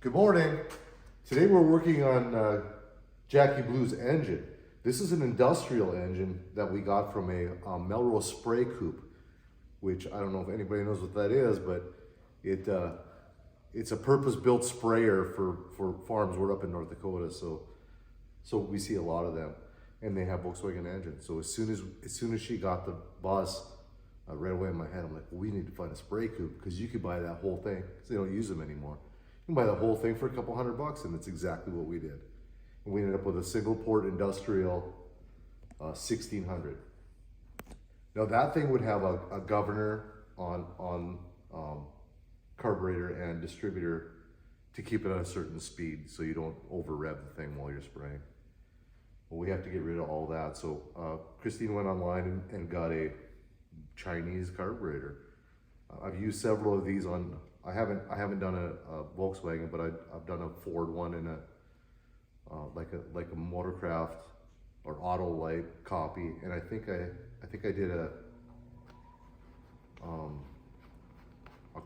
Good morning. Today we're working on Jackie Blue's engine. This is an industrial engine that we got from a Melrose spray coupe, which I don't know if anybody knows what that is, but it's a purpose-built sprayer for farms. We're up in North Dakota, so we see a lot of them, and they have Volkswagen engines. So as soon as she got the bus, right away in my head, I'm like, well, we need to find a spray coupe because you could buy that whole thing because they don't use them anymore. You can buy the whole thing for a couple $100, and that's exactly what we did. And we ended up with a single port industrial 1600. Now that thing would have a governor on carburetor and distributor to keep it at a certain speed so you don't over rev the thing while you're spraying. Well, we have to get rid of all that. So Christine went online and got a Chinese carburetor. I've used several of these on. I haven't done a Volkswagen, but I've done a Ford one and like a Motorcraft or Autolite copy, and I think I did a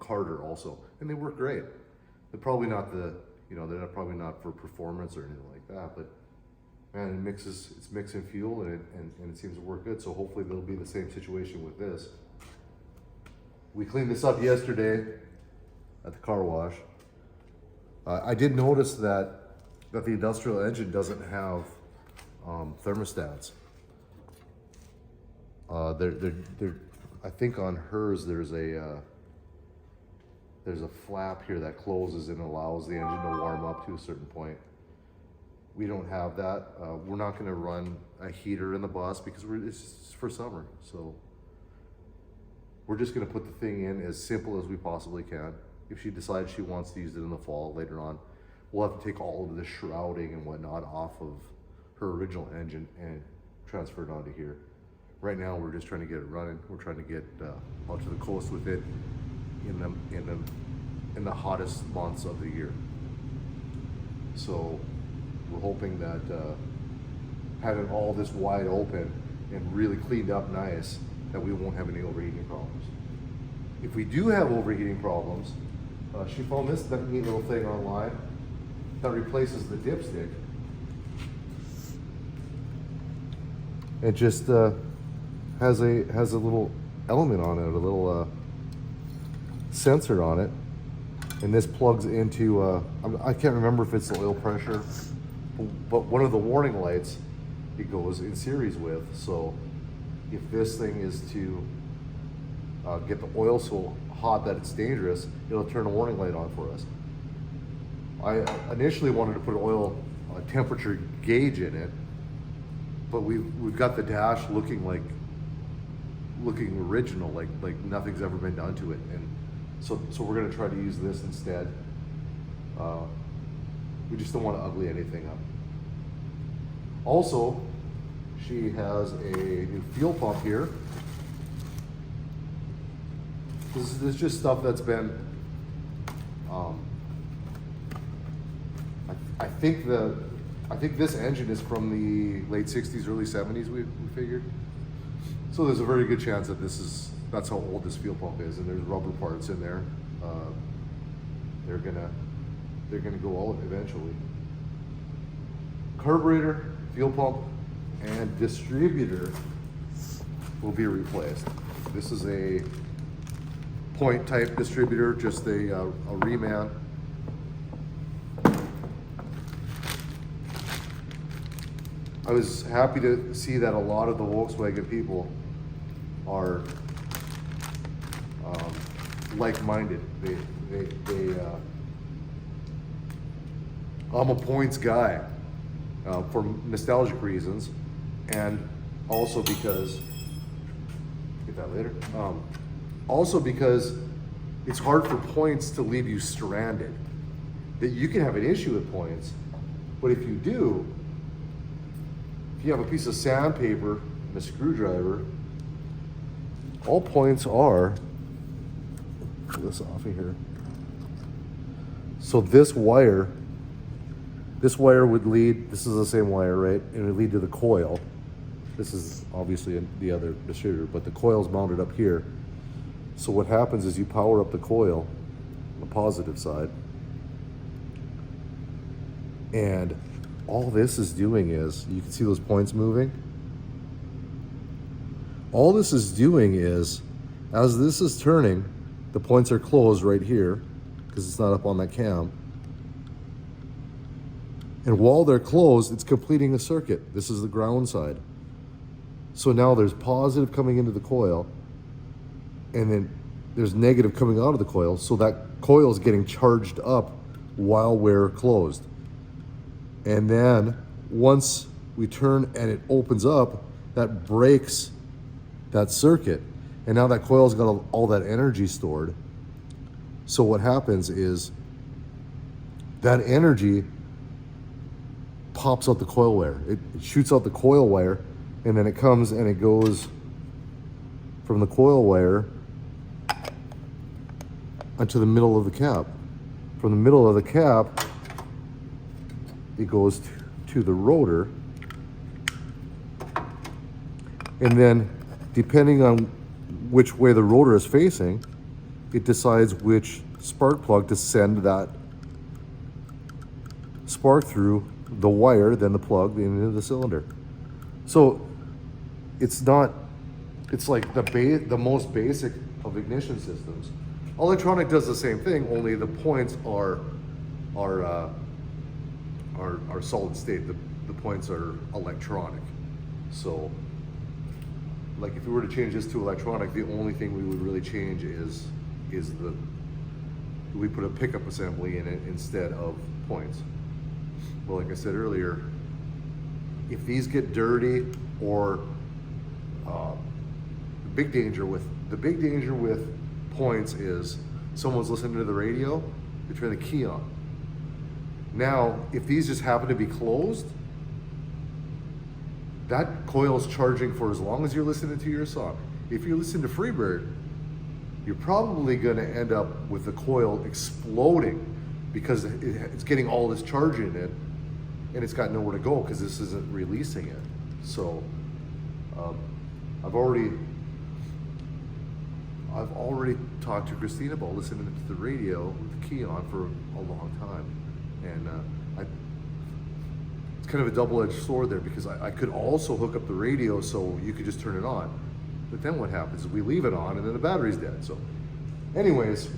Carter also, and they work great. They're probably not they're probably not for performance or anything like that, but man, it's mixing fuel and it seems to work good. So hopefully there'll be the same situation with this. We cleaned this up yesterday at the car wash. I did notice that the industrial engine doesn't have thermostats. I think on hers there's a flap here that closes and allows the engine to warm up to a certain point. We don't have that. We're not going to run a heater in the bus because it's for summer. So we're just going to put the thing in as simple as we possibly can. If she decides she wants to use it in the fall later on, we'll have to take all of the shrouding and whatnot off of her original engine and transfer it onto here. Right now, we're just trying to get it running. We're trying to get out to the coast with it in the hottest months of the year. So we're hoping that having all this wide open and really cleaned up nice, that we won't have any overheating problems. If we do have overheating problems, she found this neat little thing online that replaces the dipstick. It just has a little element on it, a little sensor on it, and this plugs into I can't remember if it's the oil pressure, but one of the warning lights it goes in series with. So if this thing is to get the oil so hot that it's dangerous, it'll turn a warning light on for us. I initially wanted to put an oil temperature gauge in it, but we've got the dash looking original, like nothing's ever been done to it, and so we're gonna try to use this instead. We just don't want to ugly anything up. Also, she has a new fuel pump here. This is just stuff that's been, I think this engine is from the late 60s, early 70s, we figured. So there's a very good chance that that's how old this fuel pump is, and there's rubber parts in there. They're gonna go out eventually. Carburetor, fuel pump, and distributor will be replaced. This is a point type distributor, just a reman. I was happy to see that a lot of the Volkswagen people are like-minded. I'm a points guy for nostalgic reasons, and also because get that later. Also because it's hard for points to leave you stranded. That you can have an issue with points, but if you do, if you have a piece of sandpaper and a screwdriver, all points are, pull this off of here. So this wire would lead, this is the same wire, right? And it would lead to the coil. This is obviously the other distributor, but the coil's mounted up here. So what happens is you power up the coil on the positive side, And all this is doing is, you can see those points moving. All this is doing is, as this is turning, the points are closed right here because it's not up on that cam. And while they're closed, it's completing a circuit. This is the ground side. So now there's positive coming into the coil, and then there's negative coming out of the coil. So that coil is getting charged up while we're closed. And then once we turn and it opens up, that breaks that circuit. And now that coil's got all that energy stored. So what happens is that energy pops out the coil wire. It shoots out the coil wire, and then it comes and it goes from the coil wire onto the middle of the cap. From the middle of the cap, it goes to the rotor. And then depending on which way the rotor is facing, it decides which spark plug to send that spark through the wire, then the plug into the cylinder. So it's like the most basic of ignition systems. Electronic does the same thing, only the points are solid state. The points are electronic. So like if we were to change this to electronic, the only thing we would really change is we put a pickup assembly in it instead of points. Well, like I said earlier, if these get dirty, or the big danger with points is someone's listening to the radio, they turn the key on. Now, if these just happen to be closed, that coil's charging for as long as you're listening to your song. If you're listening to Freebird, you're probably gonna end up with the coil exploding because it's getting all this charge in it, and it's got nowhere to go because this isn't releasing it. So I've already talked to Christine about listening to the radio with the key on for a long time, and it's kind of a double-edged sword there, because I could also hook up the radio so you could just turn it on, but then what happens is we leave it on and then the battery's dead. So anyways,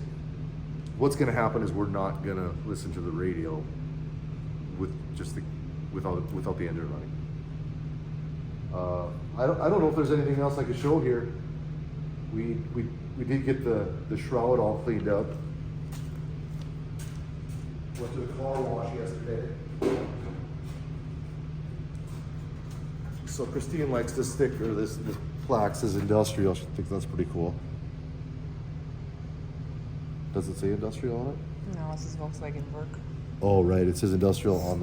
what's going to happen is we're not going to listen to the radio with just without the engine running. I don't know if there's anything else I could show here. We did get the shroud all cleaned up. Went to the car wash yesterday. So Christine likes this sticker, this plaque says industrial. She thinks that's pretty cool. Does it say industrial on it? No, it says Volkswagen Work. Oh, right. It says industrial on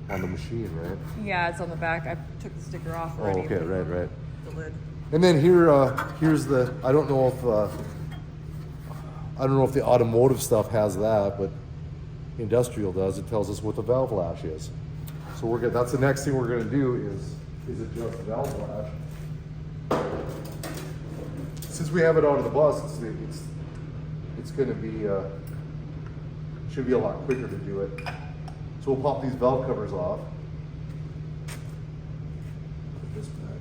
the machine, right? Yeah, it's on the back. I took the sticker off already. Oh, okay, right. The lid. And then here's the, I don't know if the automotive stuff has that, but industrial does. It tells us what the valve lash is. So that's the next thing we're gonna do is adjust the valve lash. Since we have it out of the bus, it's gonna be should be a lot quicker to do it. So we'll pop these valve covers off. Put this back.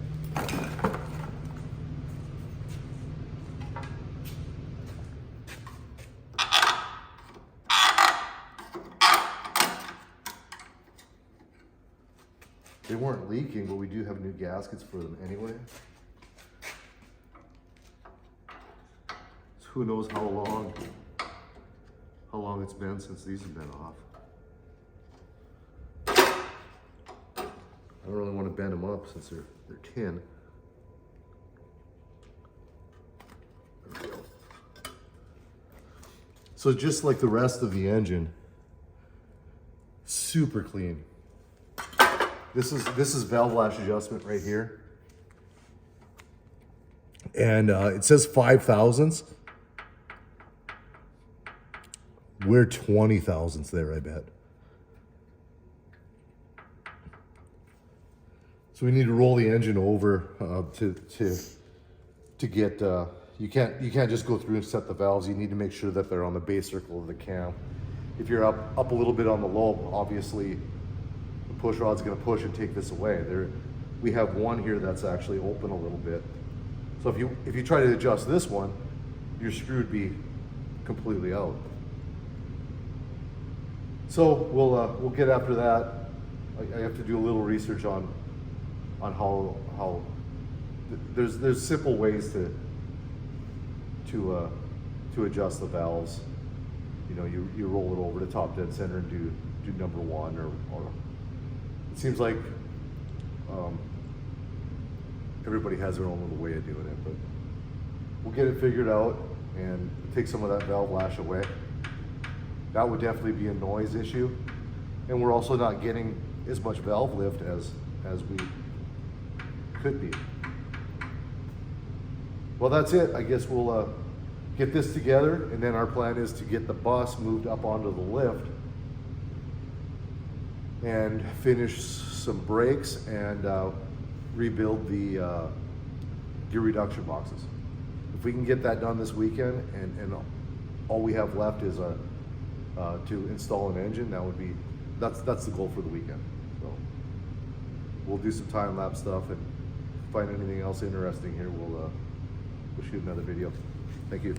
They weren't leaking, but we do have new gaskets for them anyway. So who knows how long it's been since these have been off. I don't really want to bend them up since they're tin. There we go. So just like the rest of the engine, super clean. This is valve lash adjustment right here. And it says 5 thousandths. We're 20 thousandths there, I bet. So we need to roll the engine over to get, you can't just go through and set the valves. You need to make sure that they're on the base circle of the cam. If you're up a little bit on the lobe, obviously the push rod's going to push and take this away. We have one here that's actually open a little bit. So if you try to adjust this one, your screw would be completely out. So we'll get after that. I have to do a little research on how there's simple ways to adjust the valves. You know, you roll it over to top dead center and do number one, or it seems like everybody has their own little way of doing it, but we'll get it figured out and take some of that valve lash away. That would definitely be a noise issue, and we're also not getting as much valve lift as we could be. Well, that's it. I guess we'll get this together, and then our plan is to get the bus moved up onto the lift and finish some brakes and rebuild the gear reduction boxes. If we can get that done this weekend, and all we have left is to install an engine, that's the goal for the weekend. So we'll do some time lapse stuff, and find anything else interesting here, we'll shoot another video. Thank you.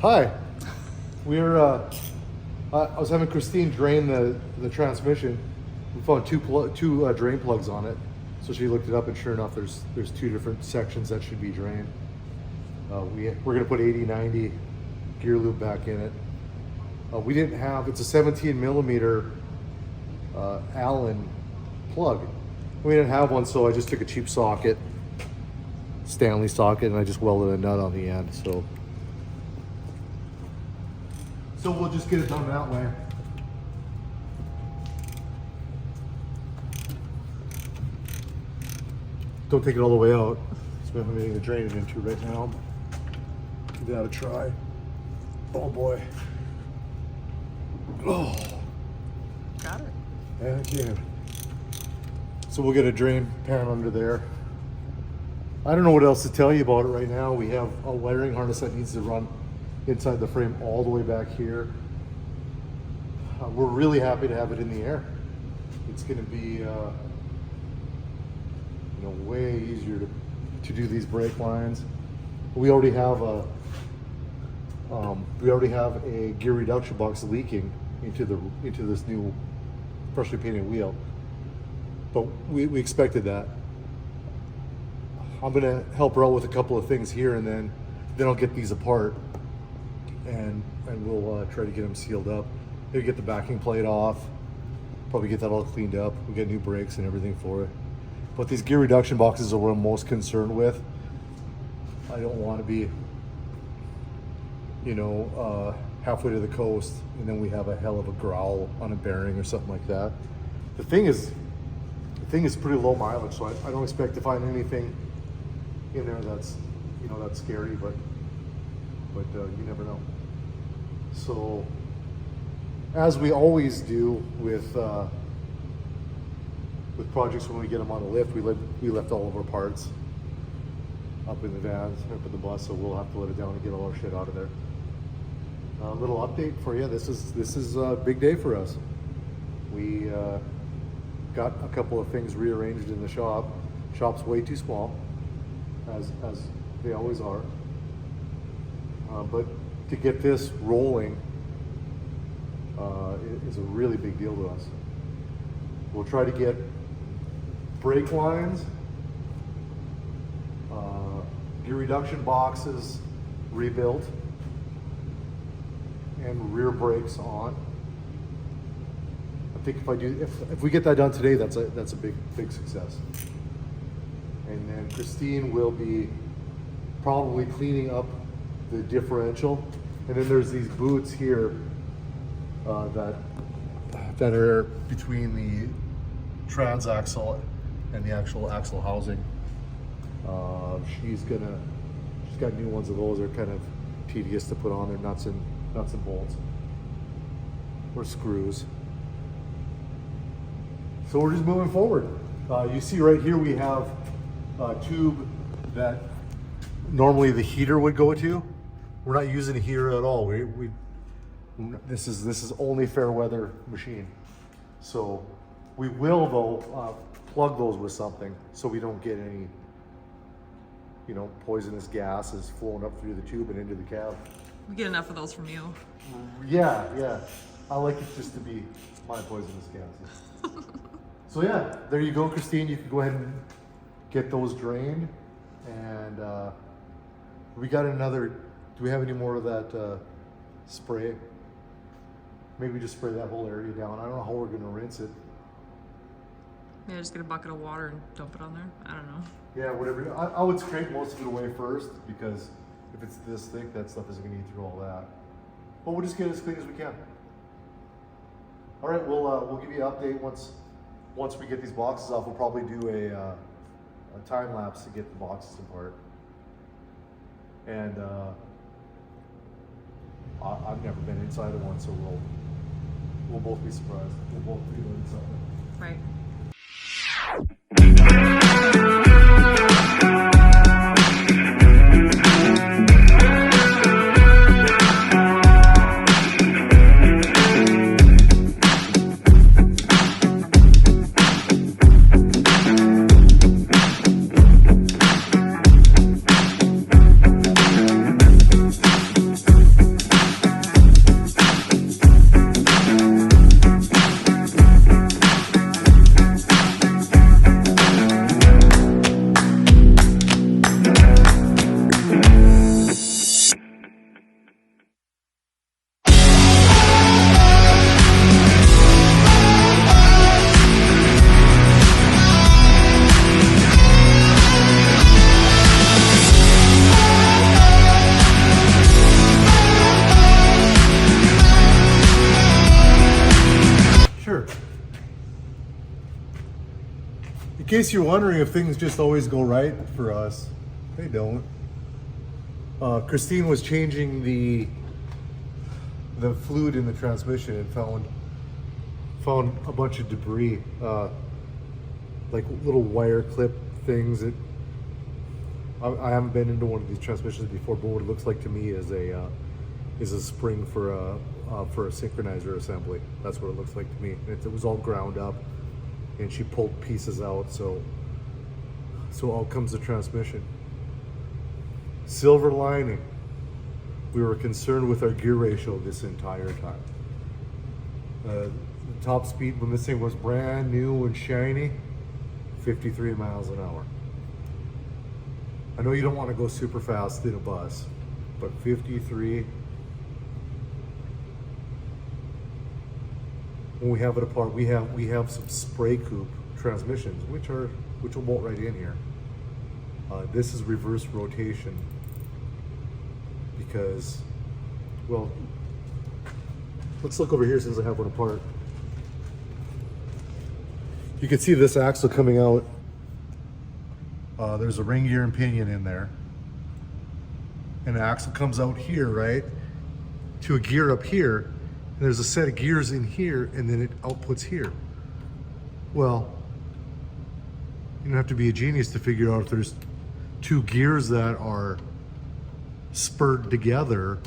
Hi, I was having Christine drain the transmission. We found two drain plugs on it, so she looked it up, and sure enough, there's two different sections that should be drained. We're gonna put 80/90 gear lube back in it. We didn't have, it's a 17 millimeter Allen plug. We didn't have one, so I just took a cheap socket, Stanley socket, and I just welded a nut on the end. So we'll just get it done that way. Don't take it all the way out. So we have anything to drain it into right now. Give that a try. Oh boy. Oh. Got it. Yeah, I can. So we'll get a drain pan under there. I don't know what else to tell you about it right now. We have a wiring harness that needs to run inside the frame all the way back here. We're really happy to have it in the air. It's going to be way easier to do these brake lines. We already have a gear reduction box leaking into this new freshly painted wheel, but we expected that. I'm gonna help her out with a couple of things here, and then I'll get these apart, and we'll try to get them sealed up. Maybe get the backing plate off, probably get that all cleaned up. We'll get new brakes and everything for it. But these gear reduction boxes are what I'm most concerned with. I don't want to be halfway to the coast, and then we have a hell of a growl on a bearing or something like that. The thing is pretty low mileage, so I don't expect to find anything in there that's scary, but you never know. So as we always do with projects, when we get them on the lift, we left all of our parts up in the vans, up in the bus, so we'll have to let it down and get all our shit out of there. A little update for you. This is a big day for us. We got a couple of things rearranged in the shop. Shop's way too small, as they always are. But to get this rolling is a really big deal to us. We'll try to get brake lines, gear reduction boxes rebuilt, and rear brakes on. I think if we get that done today, that's a big success. And then Christine will be probably cleaning up the differential, and then there's these boots here that are between the transaxle and the actual axle housing. She's got new ones of those. They're kind of tedious to put on. They're nuts and bolts or screws. So we're just moving forward. You see right here we have a tube that normally the heater would go to. We're not using a heater at all. This is only fair weather machine. So we will though plug those with something so we don't get any poisonous gases flowing up through the tube and into the cab. We get enough of those from you. Yeah. I like it just to be my poisonous gases. So yeah, there you go, Christine. You can go ahead and get those drained. And we got another. Do we have any more of that spray? Maybe just spray that whole area down. I don't know how we're gonna rinse it. Yeah, just get a bucket of water and dump it on there. I don't know. Yeah, whatever. I would scrape most of it away first, because if it's this thick, that stuff isn't gonna eat through all that. But we'll just get it as clean as we can. All right, we'll give you an update once we get these boxes off. We'll probably do a time lapse to get the boxes apart. And I've never been inside of one, so we'll both be surprised. We'll both be learning something. Right. In case you're wondering if things just always go right for us, they don't. Christine was changing the fluid in the transmission and found a bunch of debris, like little wire clip things. That I haven't been into one of these transmissions before, but what it looks like to me is a spring for a synchronizer assembly. That's what it looks like to me. It was all ground up, and she pulled pieces out, so out comes the transmission. Silver lining, we were concerned with our gear ratio this entire time. The top speed when this thing was brand new and shiny, 53 miles an hour. I know you don't want to go super fast in a bus, but 53. When we have it apart, we have some spray coupe transmissions, which will bolt right in here. This is reverse rotation because Well, let's look over here since I have one apart. You can see this axle coming out. There's a ring gear and pinion in there. And the axle comes out here, right? To a gear up here. And there's a set of gears in here, and then it outputs here. Well, you don't have to be a genius to figure out if there's two gears that are spurred together,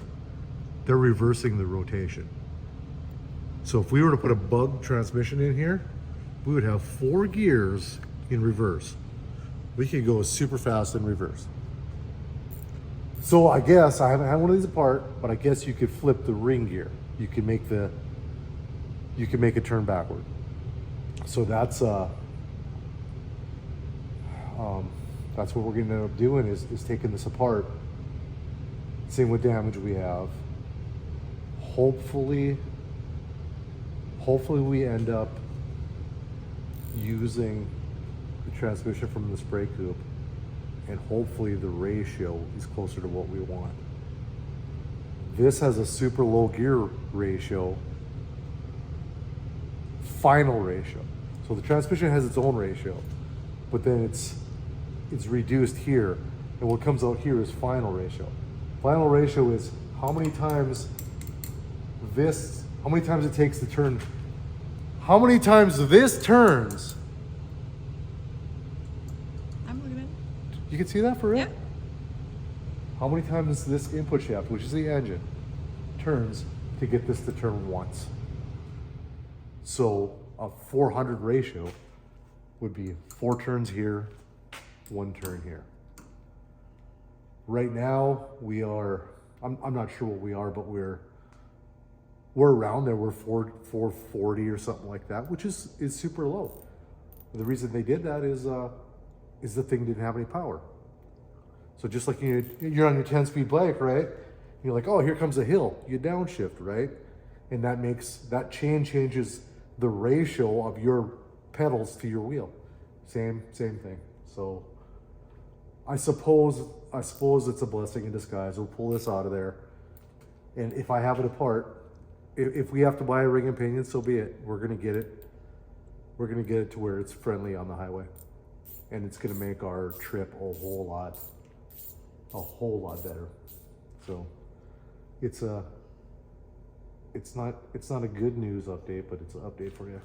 they're reversing the rotation. So if we were to put a bug transmission in here, we would have 4 gears in reverse. We could go super fast in reverse. So I guess, I haven't had one of these apart, but I guess you could flip the ring gear. You can make it turn backward. So that's what we're gonna end up doing is taking this apart, seeing what damage we have. Hopefully we end up using the transmission from the spray coupe, and hopefully the ratio is closer to what we want. This has a super low gear ratio, final ratio. So the transmission has its own ratio, but then it's reduced here, and what comes out here is final ratio. Final ratio is how many times it takes to turn, how many times this turns. I'm looking at it. You can see that for real? Yeah. How many times this input shaft, which is the engine, turns to get this to turn once? So a 400 ratio would be 4 turns here, 1 turn here. Right now we are, I'm not sure what we are, but we're around there. We're 440 or something like that, which is super low. The reason they did that is the thing didn't have any power. So just like you're on your 10-speed bike, right? You're like, oh, here comes a hill. You downshift, right? And that changes the ratio of your pedals to your wheel. Same thing. So I suppose it's a blessing in disguise. We'll pull this out of there. And if I have it apart, if we have to buy a ring and pinion, so be it. We're gonna get it. We're gonna get it to where it's friendly on the highway. And it's gonna make our trip a whole lot better. So it's not a good news update, but it's an update for you.